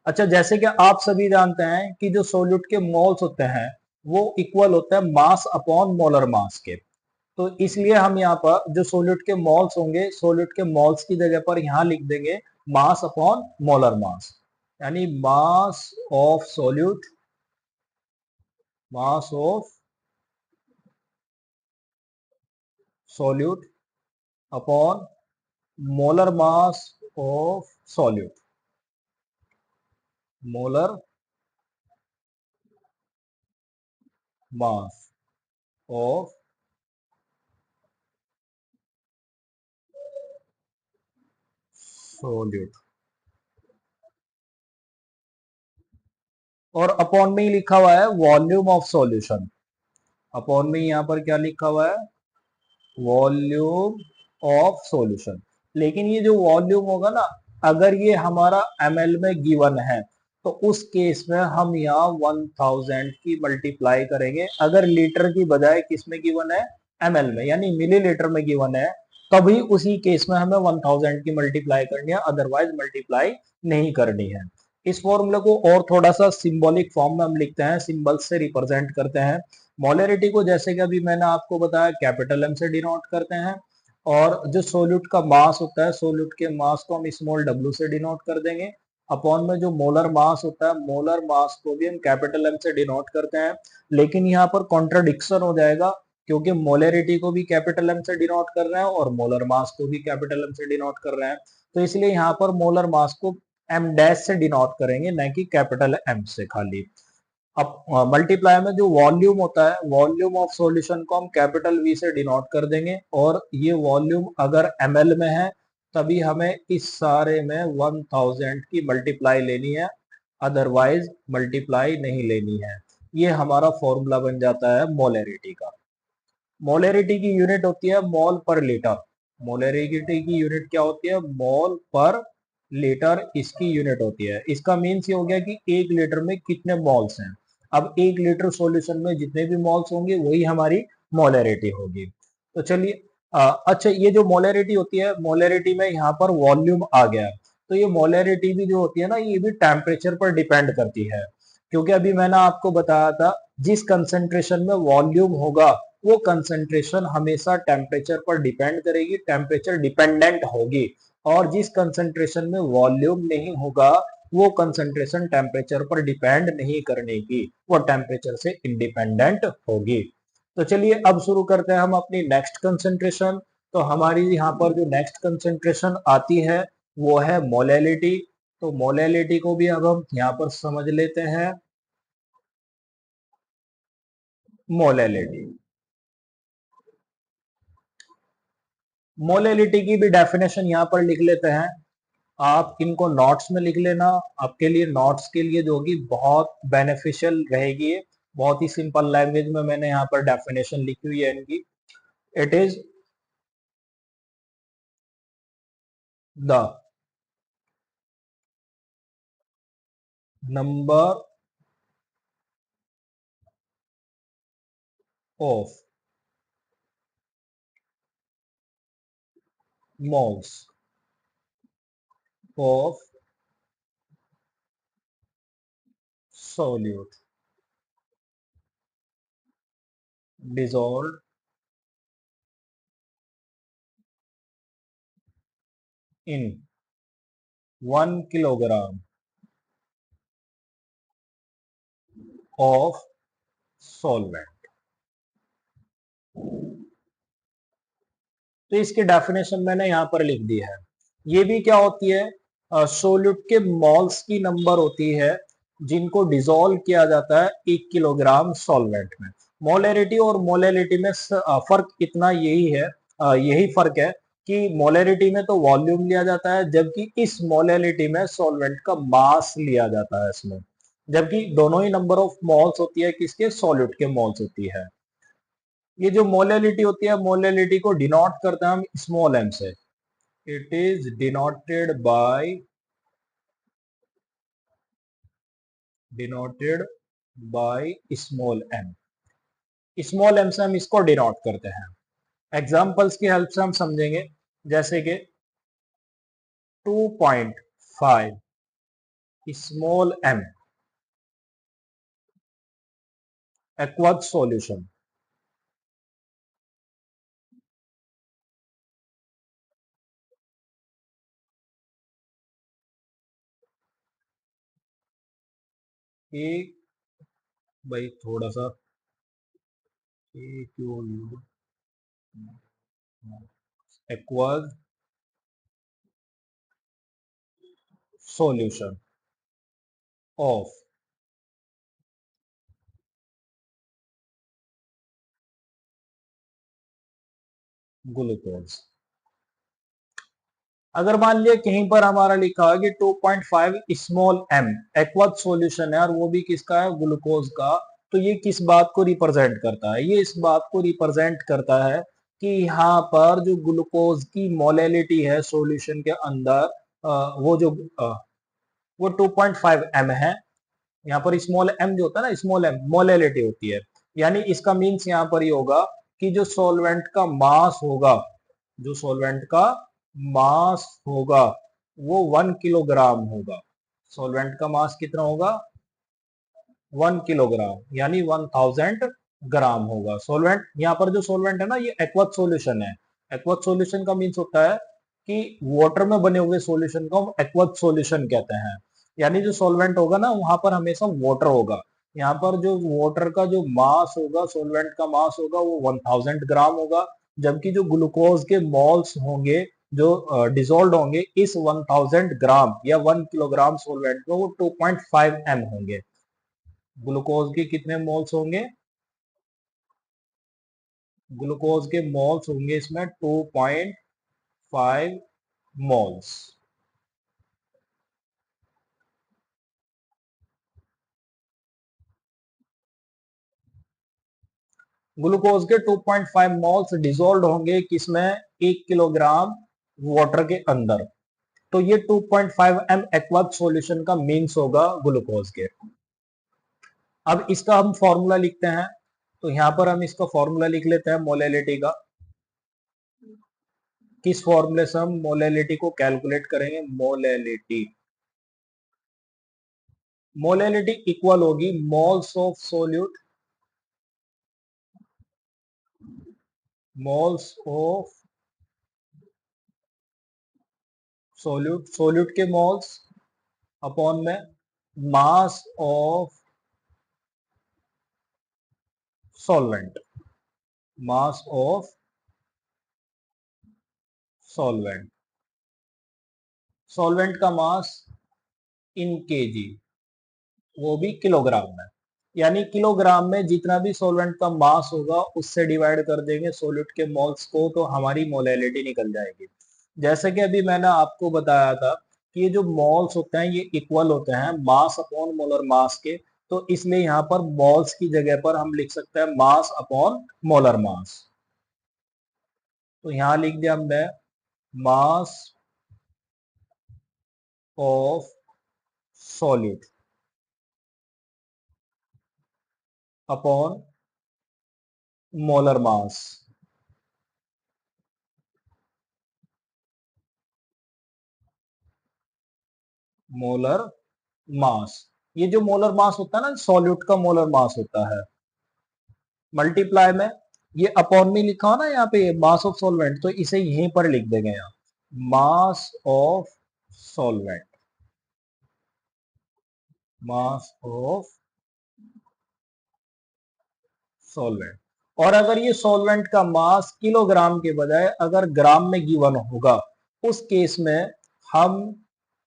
अच्छा, जैसे कि आप सभी जानते हैं कि जो सोल्यूट के मोल्स होते हैं वो इक्वल होता है मास अपॉन मोलर मास के, तो इसलिए हम यहाँ पर जो सोल्यूट के मोल्स होंगे, सोल्यूट के मोल्स की जगह पर यहाँ लिख देंगे मास अपॉन मोलर मास, यानी mass of solute, mass of solute upon molar mass of solute, molar mass of solute. और अपॉन में ही लिखा हुआ है वॉल्यूम ऑफ सॉल्यूशन, अपॉन में यहाँ पर क्या लिखा हुआ है? Volume of solution. लेकिन ये जो वॉल्यूम होगा ना, अगर ये हमारा ml में गिवन है तो उस केस में हम यहाँ 1000 की मल्टीप्लाई करेंगे। अगर लीटर की बजाय किस में गिवन है? ml में, यानी मिलीलीटर में गिवन है, तभी उसी केस में हमें 1000 की मल्टीप्लाई करनी है, अदरवाइज मल्टीप्लाई नहीं करनी है। इस फॉर्मूले को और थोड़ा सा सिंबॉलिक फॉर्म में हम लिखते हैं, सिंबल से रिप्रेजेंट करते हैं। मोलैरिटी को जैसे कि अभी मैंने आपको बताया कैपिटल एम से डिनोट करते हैं, और जो सोल्यूट का मास होता है, सोल्यूट के मास को हम स्मॉल w से डिनोट कर देंगे। अपॉन में जो मोलर मास होता है, मोलर मास को भी हम कैपिटल एम से डिनोट करते हैं। लेकिन यहाँ पर कॉन्ट्राडिक्शन हो जाएगा, क्योंकि मोलैरिटी को भी कैपिटल एम से डिनोट कर रहे हैं और मोलर मास को भी कैपिटल एम से डिनोट कर रहे हैं, तो इसलिए यहाँ पर मोलर मास को एम डैश से डिनोट करेंगे, न कि कैपिटल एम से खाली। अब मल्टीप्लाई में जो वॉल्यूम होता है, वॉल्यूम ऑफ सॉल्यूशन को हम कैपिटल वी से डिनोट कर देंगे, और ये वॉल्यूम अगर ml में है तभी हमें इस सारे में 1000 की मल्टीप्लाई लेनी है, अदरवाइज मल्टीप्लाई नहीं लेनी है। ये हमारा फॉर्मूला बन जाता है मोलैरिटी का। मोलैरिटी की यूनिट होती है मोल पर लीटर। मोलैरिटी की यूनिट क्या होती है? मोल पर लीटर इसकी यूनिट होती है। इसका मीन्स ये हो गया कि 1 लीटर में कितने मोल्स हैं। अब 1 लीटर सॉल्यूशन में जितने भी मोल्स होंगे वही हमारी मोलैरिटी होगी। तो चलिए, अच्छा, ये जो मोलैरिटी होती है, मोलैरिटी में यहाँ पर वॉल्यूम आ गया। तो ये मोलैरिटी भी जो होती है ना, ये भी टेम्परेचर पर डिपेंड करती है, क्योंकि अभी मैंने आपको बताया था जिस कंसेंट्रेशन में वॉल्यूम होगा वो कंसेंट्रेशन हमेशा टेम्परेचर पर डिपेंड करेगी, टेम्परेचर डिपेंडेंट होगी। और जिस कंसेंट्रेशन में वॉल्यूम नहीं होगा वो कंसेंट्रेशन टेम्परेचर पर डिपेंड नहीं करने की, वो टेम्परेचर से इंडिपेंडेंट होगी। तो चलिए अब शुरू करते हैं हम अपनी नेक्स्ट कंसेंट्रेशन। तो हमारी यहाँ पर जो नेक्स्ट कंसेंट्रेशन आती है वो है मोलैलिटी। तो मोलैलिटी को भी अब हम यहाँ पर समझ लेते हैं। मोलैलिटी, मोलैलिटी की भी डेफिनेशन यहाँ पर लिख लेते हैं। आप इनको नोट्स में लिख लेना, आपके लिए नोट्स के लिए जो होगी बहुत बेनिफिशियल रहेगी। बहुत ही सिंपल लैंग्वेज में मैंने यहाँ पर डेफिनेशन लिखी हुई है इनकी। It is the number of moles of solute dissolved in 1 kilogram of solvent। तो इसकी डेफिनेशन मैंने यहां पर लिख दी है। ये भी क्या होती है, सोल्यूट के मॉल्स की नंबर होती है जिनको डिसॉल्व किया जाता है 1 किलोग्राम सॉल्वेंट में। मोलैरिटी और मोलैलिटी में फर्क इतना यही है, यही फर्क है कि मोलैरिटी में तो वॉल्यूम लिया जाता है, जबकि इस मोलैलिटी में सॉल्वेंट का मास लिया जाता है इसमें। जबकि दोनों ही नंबर ऑफ मोल्स होती है, किसके, सॉल्यूट के मोल्स होती है। ये जो मोलैलिटी होती है, मोलैलिटी को डिनोट करते हैं हम स्मॉल एम से। It is denoted by small M. Small M से हम इसको डिनोट करते हैं। एग्जांपल्स की हेल्प से हम समझेंगे, जैसे कि 2.5 स्मॉल एम एक्वस सॉल्यूशन। एक, भाई थोड़ा सा एक्वस सॉल्यूशन ऑफ ग्लूकोज। अगर मान लिया कहीं पर हमारा लिखा है कि 2.5 स्मॉल एम एक्वस सॉल्यूशन है और वो भी किसका है, ग्लूकोज का, तो ये किस बात को रिप्रेजेंट करता है, ये इस बात को रिप्रेजेंट करता है कि यहाँ पर जो ग्लूकोज की मोलैलिटी है सॉल्यूशन के अंदर, वो जो वो 2.5 एम है। यहाँ पर स्मॉल एम जो होता है ना, स्मॉल एम मोलैलिटी होती है। यानी इसका मीन्स यहाँ पर ये होगा कि जो सॉल्वेंट का मास होगा, जो सॉल्वेंट का मास होगा वो 1 किलोग्राम होगा। सॉल्वेंट का मास कितना होगा, 1 किलोग्राम, यानी 1000 ग्राम होगा सॉल्वेंट। यहाँ पर जो सॉल्वेंट है ना, ये एक्वस सॉल्यूशन है। एक्वस सॉल्यूशन का मीन्स होता है कि वाटर में बने हुए सॉल्यूशन को हम एक्वस सॉल्यूशन कहते हैं। यानी जो सॉल्वेंट होगा ना, वहां पर हमेशा वाटर होगा। यहाँ पर जो वाटर का जो मास होगा, सॉल्वेंट का मास होगा, वो 1000 ग्राम होगा। जबकि जो ग्लूकोज के मॉल्स होंगे, जो डिजोल्व होंगे इस 1000 ग्राम या 1 किलोग्राम सॉल्वेंट में, वो 2.5 एम होंगे। ग्लूकोज के कितने मोल्स होंगे, ग्लूकोज के मोल्स होंगे इसमें 2.5 मोल्स। ग्लूकोज के 2.5 मोल्स डिसॉल्व होंगे किसमें, 1 किलोग्राम वाटर के अंदर। तो ये 2.5 एम एक्वस सॉल्यूशन का मीन्स होगा ग्लूकोज के। अब इसका हम फॉर्मूला लिखते हैं, तो यहां पर हम इसका फॉर्मूला लिख लेते हैं मोलेलिटी का। किस फॉर्मूले से हम मोलेलिटी को कैलकुलेट करेंगे? मोलेलिटी इक्वल होगी moles of solute, moles of solute, solute के मोल्स अपॉन में mass of solvent, mass of solvent, solvent का मास इन केजी, वो भी किलोग्राम में। यानी किलोग्राम में जितना भी सॉल्वेंट का मास होगा उससे डिवाइड कर देंगे सोल्यूट के मोल्स को, तो हमारी मोलेलिटी निकल जाएगी। जैसे कि अभी मैंने आपको बताया था कि ये जो मोल्स होते हैं ये इक्वल होते हैं मास अपॉन मोलर मास के, तो इसलिए यहाँ पर मोल्स की जगह पर हम लिख सकते हैं मास अपॉन मोलर मास। तो यहां लिख दिया हमने mass of solute upon molar mass. Molar mass, ये जो मोलर मास होता है ना सॉल्यूट का मोलर मास होता है, मल्टीप्लाई में ये अपॉन में लिखा हो ना यहाँ पे मास ऑफ सॉल्वेंट, तो इसे यहीं पर लिख देंगे यहाँ mass of solvent, mass of solvent. और अगर ये सॉल्वेंट का मास किलोग्राम के बजाय अगर ग्राम में गिवन होगा, उस केस में हम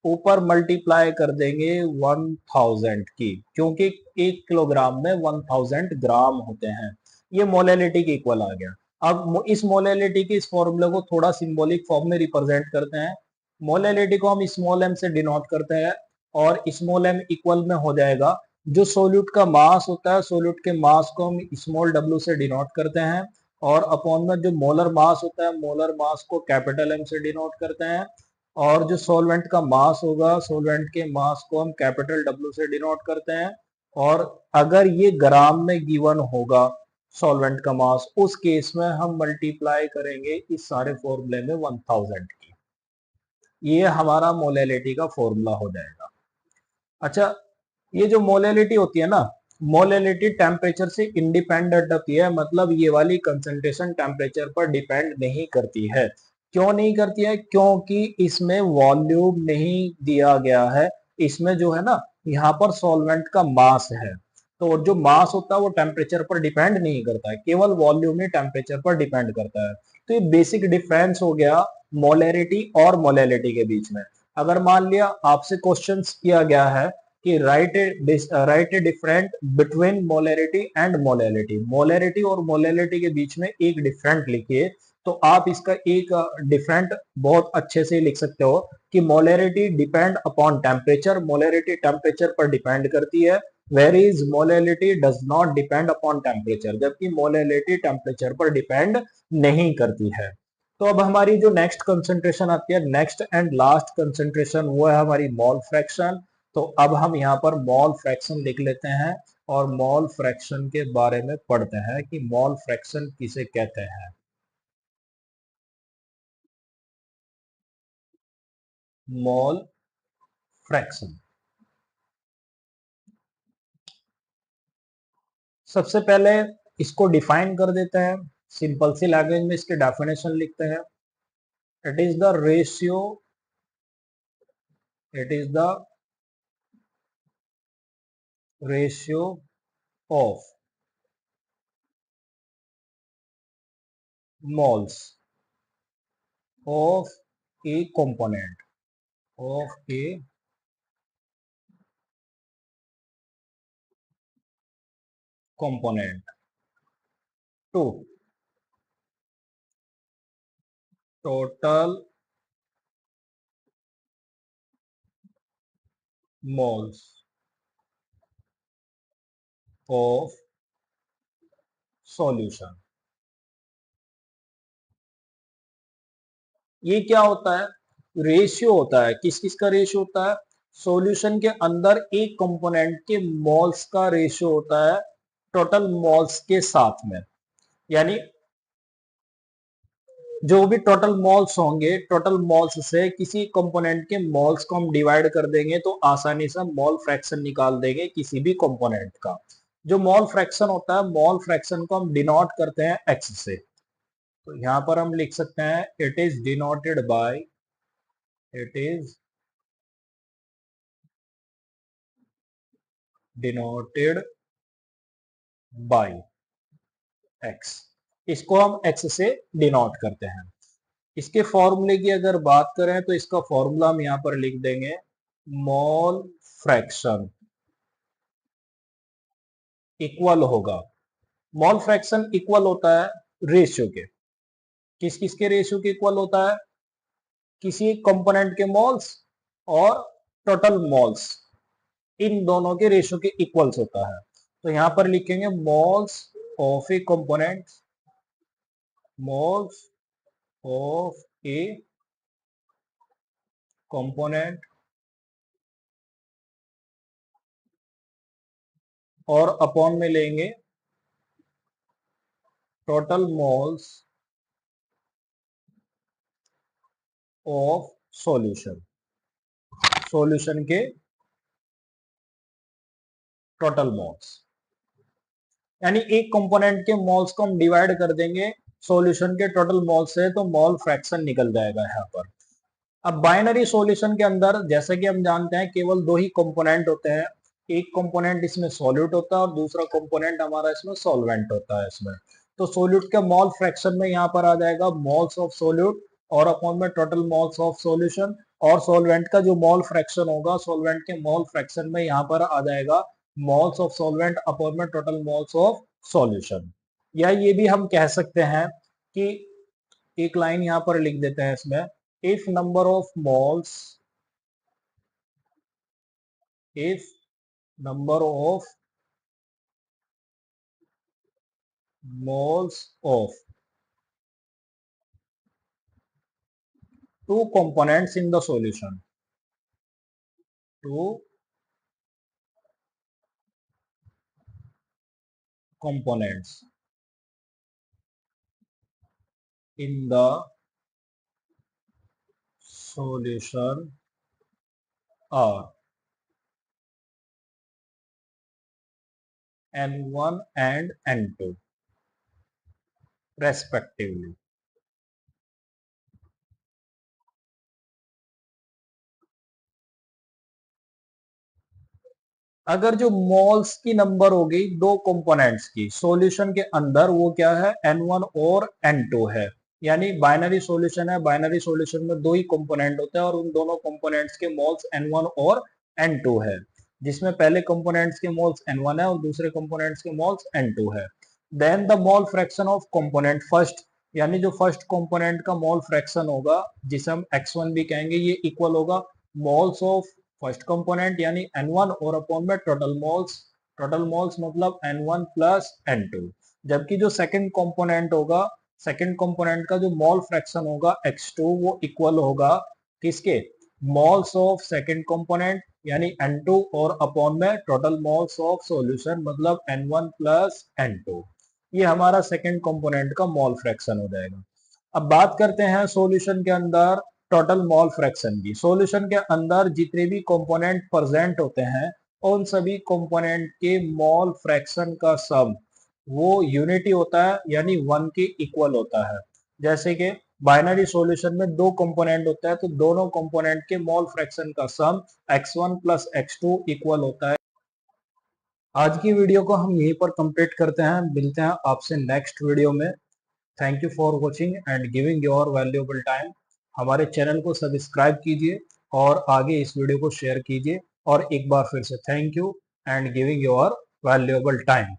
ऊपर मल्टीप्लाई कर देंगे 1000 की, क्योंकि 1 किलोग्राम में 1000 ग्राम होते हैं। ये मोलेलिटी के इक्वल आ गया। अब इस मोलेलिटी के इस फॉर्मूले को थोड़ा सिंबॉलिक फॉर्म में रिप्रेजेंट करते हैं। मोलेलिटी को हम स्मॉल एम से डिनोट करते हैं, और स्मॉल एम इक्वल में हो जाएगा जो सोल्यूट का मास होता है, सोल्यूट के मास को हम स्मॉल डब्ल्यू से डिनोट करते हैं, और अपॉन में जो मोलर मास होता है मोलर मास को कैपिटल एम से डिनोट करते हैं, और जो सॉल्वेंट का मास होगा सोल्वेंट के मास को हम कैपिटल डब्ल्यू से डिनोट करते हैं। और अगर ये ग्राम में गिवन होगा सॉल्वेंट का मास, उस केस में हम मल्टीप्लाई करेंगे इस सारे फॉर्मूले में 1000 की। ये हमारा मोलेलिटी का फॉर्मूला हो जाएगा। अच्छा, ये जो मोलेलिटी होती है ना, मोलेलिटी टेम्परेचर से इंडिपेंडेंट होती है, मतलब ये वाली कंसंट्रेशन टेम्परेचर पर डिपेंड नहीं करती है। क्यों नहीं करती है? क्योंकि इसमें वॉल्यूम नहीं दिया गया है, इसमें जो है ना यहाँ पर सॉल्वेंट का मास है, तो जो मास होता है वो टेम्परेचर पर डिपेंड नहीं करता है, केवल वॉल्यूम ही टेम्परेचर पर डिपेंड करता है। तो ये बेसिक डिफरेंस हो गया मोलेरिटी और मोलेलिटी के बीच में। अगर मान लिया आपसे क्वेश्चन किया गया है कि write a different between molarity and molality, molarity और मोलेलिटी के बीच में एक डिफरेंट लिखिए, तो आप इसका एक डिफरेंट बहुत अच्छे से लिख सकते हो कि molarity depend upon temperature, molarity temperature पर डिपेंड करती है, whereas molality does not depend upon temperature, जबकि मोलेलिटी टेम्परेचर पर डिपेंड नहीं करती है। तो अब हमारी जो नेक्स्ट कंसंट्रेशन आती है, नेक्स्ट एंड लास्ट कंसंट्रेशन, वो है हमारी मोल फ्रैक्शन। तो अब हम यहाँ पर मोल फ्रैक्शन लिख लेते हैं, और मोल फ्रैक्शन के बारे में पढ़ते हैं कि मोल फ्रैक्शन किसे कहते हैं। मोल फ्रैक्शन, सबसे पहले इसको डिफाइन कर देते हैं, सिंपल सी लैंग्वेज में इसके डेफिनेशन लिखते हैं। It is the ratio, it is the ratio of moles of a component, of a component to total moles of solution। ये क्या होता है? रेशियो होता है, किस किस का रेशियो होता है, सॉल्यूशन के अंदर एक कंपोनेंट के मोल्स का रेशियो होता है टोटल मोल्स के साथ में। यानी जो भी टोटल मोल्स होंगे, टोटल मोल्स से किसी कंपोनेंट के मोल्स को हम डिवाइड कर देंगे तो आसानी से मोल फ्रैक्शन निकाल देंगे किसी भी कंपोनेंट का। जो मोल फ्रैक्शन होता है, मोल फ्रैक्शन को हम डिनोट करते हैं एक्स से। तो यहां पर हम लिख सकते हैं it is denoted by, it is denoted bye x. इसको हम एक्स से डिनोट करते हैं। इसके फॉर्मूले की अगर बात करें तो इसका फॉर्मूला हम यहां पर लिख देंगे मोल फ्रैक्शन इक्वल होगा, मोल फ्रैक्शन इक्वल होता है रेशियो के, किस किस के रेशियो के इक्वल होता है, किसी एक कंपोनेंट के मोल्स और टोटल मोल्स, इन दोनों के रेशियो के इक्वल्स होता है। तो यहां पर लिखेंगे moles of A component, moles of A component, और अपॉन में लेंगे total moles of solution, solution के टोटल मोल्स। यानी एक कंपोनेंट के मोल्स को हम डिवाइड कर देंगे सॉल्यूशन के टोटल मोल से तो मोल फ्रैक्शन निकल जाएगा यहाँ पर। अब बाइनरी सॉल्यूशन के अंदर जैसे कि हम जानते हैं केवल दो ही कंपोनेंट होते हैं, एक कंपोनेंट इसमें सॉल्यूट होता है और दूसरा कंपोनेंट हमारा इसमें सॉल्वेंट होता है इसमें। तो सॉल्यूट के मोल फ्रैक्शन में यहाँ पर आ जाएगा मोल्स ऑफ सॉल्यूट और अपॉन में टोटल मोल्स ऑफ सॉल्यूशन, और सॉल्वेंट का जो मोल फ्रैक्शन होगा, सॉल्वेंट के मोल फ्रैक्शन में यहाँ पर आ जाएगा मोल्स ऑफ सॉल्वेंट अपॉन में टोटल मोल्स ऑफ सॉल्यूशन। या ये भी हम कह सकते हैं कि एक लाइन यहाँ पर लिख देते हैं इसमें, if number of moles, if number of moles of two components in the solution, two components in the solution are N1 and N2 respectively। अगर जो मोल्स की नंबर हो गई दो कंपोनेंट्स की सॉल्यूशन के अंदर, वो क्या है N1 और N2 है। यानी बाइनरी सॉल्यूशन है, बाइनरी सॉल्यूशन में दो ही कंपोनेंट होते हैं और उन दोनों कंपोनेंट्स के मोल्स N1 और N2 है, जिसमें पहले कंपोनेंट्स के मोल्स N1 है और दूसरे कंपोनेंट्स के मोल्स N2 है। Then the mole fraction of component first, यानी जो फर्स्ट कंपोनेंट का मोल फ्रैक्शन होगा जिसे हम x1 भी कहेंगे, ये इक्वल होगा मोल्स ऑफ फर्स्ट कंपोनेंट यानी N1 और अपॉन में टोटल मोल्स, टोटल मोल्स मतलब N1 प्लस N2। जबकि जो सेकंड कंपोनेंट होगा, सेकंड कंपोनेंट का जो मोल फ्रैक्शन होगा X2, वो इक्वल होगा किसके, मोल्स ऑफ सेकंड कंपोनेंट यानी N2 और अपॉन में टोटल मोल्स ऑफ सॉल्यूशन मतलब N1 प्लस N2। ये हमारा सेकंड कंपोनेंट का मोल फ्रैक्शन हो जाएगा। अब बात करते हैं सॉल्यूशन के अंदर टोटल मोल फ्रैक्शन की। सॉल्यूशन के अंदर जितने भी कंपोनेंट प्रेजेंट होते हैं उन सभी कंपोनेंट के मोल फ्रैक्शन का सम वो यूनिटी होता है यानी 1 के इक्वल होता है। जैसे कि बाइनरी सॉल्यूशन में दो कंपोनेंट होता है तो दोनों कंपोनेंट के मोल फ्रैक्शन का सम x1 प्लस x2 इक्वल होता है। आज की वीडियो को हम यहीं पर कंप्लीट करते हैं, मिलते हैं आपसे नेक्स्ट वीडियो में। Thank you for watching and giving your valuable time. हमारे चैनल को सब्सक्राइब कीजिए और आगे इस वीडियो को शेयर कीजिए, और एक बार फिर से thank you and giving your valuable time.